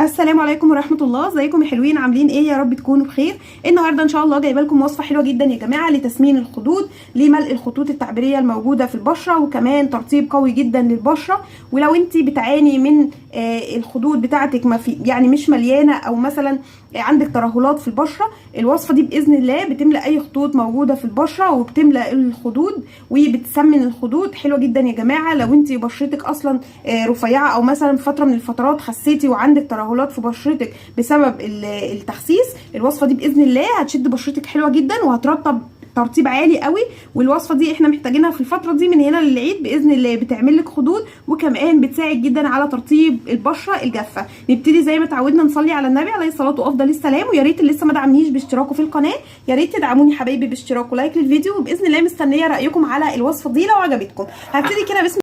السلام عليكم ورحمه الله. ازيكم يا حلوين؟ عاملين ايه؟ يا رب تكونوا بخير. النهارده ان شاء الله جايبه لكم وصفه حلوه جدا يا جماعه لتسمين الخدود، لملء الخطوط التعبيريه الموجوده في البشره، وكمان ترطيب قوي جدا للبشره. ولو انت بتعاني من الخدود بتاعتك ما في يعني مش مليانه، او مثلا عندك ترهلات في البشره، الوصفه دي باذن الله بتملى اي خطوط موجوده في البشره، وبتملى الخدود وبتسمن الخدود. حلوه جدا يا جماعه. لو انت بشرتك اصلا رفيعه، او مثلا في فتره من الفترات خسيتي وعندك ترهلات في بشرتك بسبب التخسيس، الوصفه دي باذن الله هتشد بشرتك حلوه جدا وهترطب ترطيب عالي قوي. والوصفه دي احنا محتاجينها في الفتره دي من هنا للعيد باذن الله. بتعمل لك خدود، وكمان بتساعد جدا على ترطيب البشره الجافه. نبتدي زي ما اتعودنا نصلي على النبي عليه الصلاه وافضل السلام. ويا ريت اللي لسه ما دعمنيش باشتراكه في القناه، يا ريت تدعموني حبايبي باشتراك ولايك للفيديو. وباذن الله مستنيه رايكم على الوصفه دي لو عجبتكم. هبتدي كده بسم